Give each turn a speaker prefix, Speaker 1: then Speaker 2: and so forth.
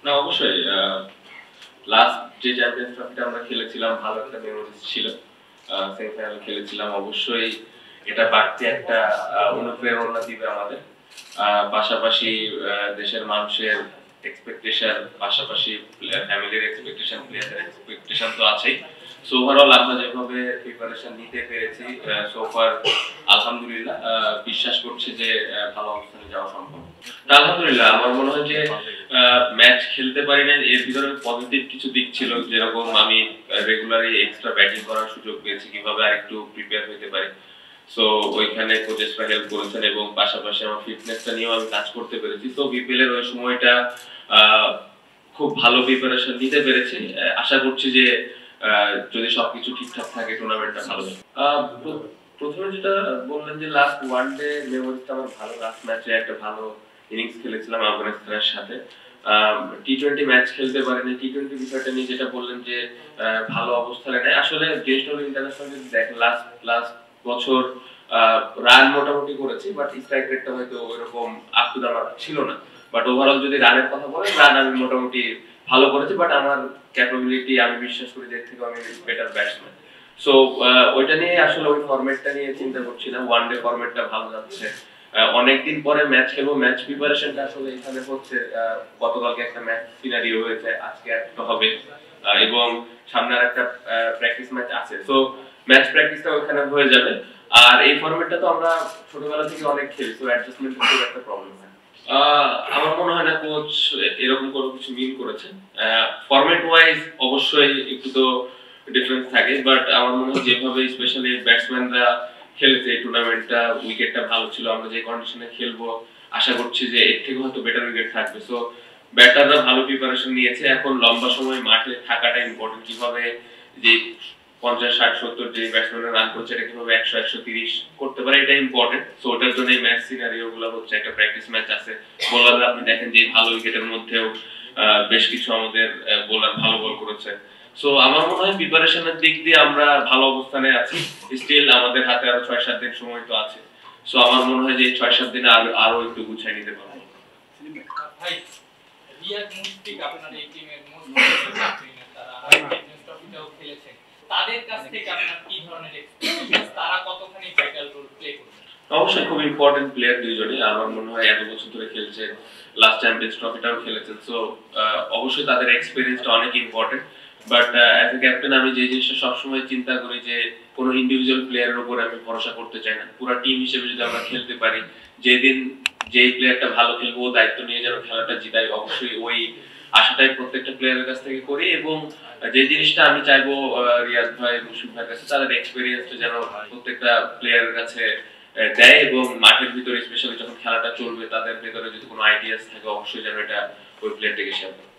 Speaker 1: না অবশ্যই লাস্ট যে চ্যাম্পিয়ন্স ট্রফিটা আমরা খেলেছিলাম ভালো একটা মেমোরিজ ছিল। সেমিফাইনাল খেলেছিলাম, অবশ্যই এটা বাড়তি একটা অনুপ্রেরণা দিবে আমাদের। পাশাপাশি দেশের মানুষের এক্সপেকটেশন, পাশাপাশি ফ্যামিলির এক্সপেকটেশন, প্লেয়ারদের এক্সপেকটেশন তো আছেই। সো ওভারঅল আমরা যেভাবে প্রিপারেশন নিতে পেরেছি সো ফার আলহামদুলিল্লাহ, বিশ্বাস করছি যে ভালো অবস্থানে যাওয়া সম্ভব। আলহামদুলিল্লাহ আমার মনে হয় যে ম্যাচ খেলতে পারি না, এর ভিতরে পজিটিভ কিছু দিক ছিল, যেরকম আমি রেগুলারলি এক্সট্রা ব্যাটিং করার সুযোগ পেয়েছি, কিভাবে আরেকটু প্রিপেয়ার হতে পারি। সো ওইখানে কোচেসরা হেল্প করেছেন এবং পাশাপাশি আমার ফিটনেসটা নিয়েও আমি কাজ করতে পেরেছি। তো বিপিএল এর ওই সময়টা খুব ভালো প্রিপারেশন নিতে পেরেছি। আশা করছি যে যদি সবকিছু ঠিকঠাক থাকে টুর্নামেন্টটা ভালো হবে। প্রথমে যেটা বললেন যে লাস্ট ওয়ান ডে মেমোরিটা আমার ভালো, লাস্ট ম্যাচে একটা ভালো ইনিংস খেলেছিলাম আফগানিস্তানের সাথে। টি-20 ম্যাচ খেলতে পারেনি, টি-20 বিষয়টা নিয়ে যেটা বললেন যে ভালো অবস্থানে নেই, আসলে গেস্ট অফ ইন্টারন্যাশনাল যদি দেখেন লাস্ট বছর রান মোটামুটি করেছি, বাট স্ট্রাইক রেটটা হয়তো ওইরকম আপ টু দ্য মার্ক ছিল না। বাট ওভারঅল যদি রানের কথা বলেন, রান আমি মোটামুটি ভালো করেছি, বাট আমার ক্যাপাবিলিটি আমি বিশ্বাস করি যে থেকে আমি বেটার ব্যাটসম্যান। সো ওইটা নিয়ে আসলে ওই ফরম্যাটটা নিয়ে চিন্তা করছিলাম, ওয়ান ডে ফরম্যাটটা ভালো যাচ্ছে, অনেকদিন পরে ম্যাচ খেলবো, ম্যাচ প্রিপারেশনটা আসলে এখানে হচ্ছে। গতকালকে একটা ম্যাচ সিনারিও হয়েছে, আজকে একটা হবে এবং সামনে আর একটা প্র্যাকটিস ম্যাচ আছে। সো ম্যাচ প্র্যাকটিসটা ওখানে হয়ে যাবে। আর এই ফরম্যাটটা তো আমরা ছোটবেলা থেকে অনেক খেলি, সো অ্যাডজাস্টমেন্টের খুব একটা প্রবলেম হয়। আমার মনে হয় না কোচ এরকম কোনো কিছু মিন করেছে। ফরম্যাট ওয়াইজ অবশ্যই একটু তো ডিফারেন্স থাকে, বাট আমার মনে হয় যেভাবে স্পেশালি ব্যাটসম্যানরা খেলেছে এই টুর্নামেন্টটা, উইকেটটা ভালো ছিল, আমরা যে কন্ডিশনে খেলবো আশা করছি যে এর থেকে হয়তো বেটার উইকেট থাকবে। সো ব্যাটাররা ভালো প্রিপারেশন নিয়েছে, এখন লম্বা সময় মাঠে থাকাটা ইম্পর্টেন্ট। কিভাবে যে 50, 60, 70 যে ব্যাটসম্যানরা রান করছে এটা কিভাবে 100, 130 করতে পারে, এটা ইম্পর্টেন্ট। সো ওটার জন্য এই ম্যাচ সিনারিও গুলো হচ্ছে, একটা প্র্যাকটিস ম্যাচ আছে। বোলাররা আপনি দেখেন যে ভালো উইকেটের মধ্যেও বেশ কিছু আমাদের বোলার ভালো বল করেছে। সো আমার মনে হয় প্রিপারেশনের দিক দিয়ে আমরা ভালো অবস্থানে আছি। স্টিল আমাদের হাতে আরো 6-7 দিন সময় তো আছে। সো আমার মনে হয় যে 6-7 দিনে আরো একটু গুছিয়ে নিতে পারবো।
Speaker 2: ভাই রিয়াদ মুশফিক আপনার এই টিমের মোস্ট তারা চ্যাম্পিয়ন্স ট্রফিটাও খেলেছে, তাদের কাছ থেকে আপনার কি ধরনের এক্সপেকটেশন, তারা কতখানি ভাইটাল রোল প্লে করবে?
Speaker 1: অবশ্যই খুব ইম্পর্টেন্ট প্লেয়ার দুইজনই, আমার মনে হয় এত বছর ধরে খেলছে, লাস্ট চ্যাম্পিয়ন্স ট্রফিটাও খেলেছেন। সো অবশ্যই তাদের এক্সপেরিয়েন্সটা অনেক important. But as a captain আমি যে জিনিসটা সবসময় চিন্তা করি যে কোনো ইন্ডিভিজুয়াল প্লেয়ারের উপর আমি ভরসা করতে চাই না, পুরো টিম হিসেবে যদি আমরা খেলতে পারি, যেদিন যেই প্লেয়ারটা ভালো খেলবো ও দায়িত্ব নিয়ে যেন খেলাটা জিতাই, অবশ্যই ওই আশাটাই প্রত্যেকটা প্লেয়ারের কাছ থেকে করি। এবং যে জিনিসটা আমি চাইবো রিয়াদ ভাই, মুশফিক ভাইয়ের কাছে, তাদের এক্সপেরিয়েন্সটা যেন প্রত্যেকটা প্লেয়ারের কাছে দেয় এবং মাঠের ভিতরে স্পেশালি যখন খেলাটা চলবে তাদের ভেতরে যদি কোনো আইডিয়াস থাকে অবশ্যই যেন এটা ওই প্লেয়ারটাকে শেয়ার করে।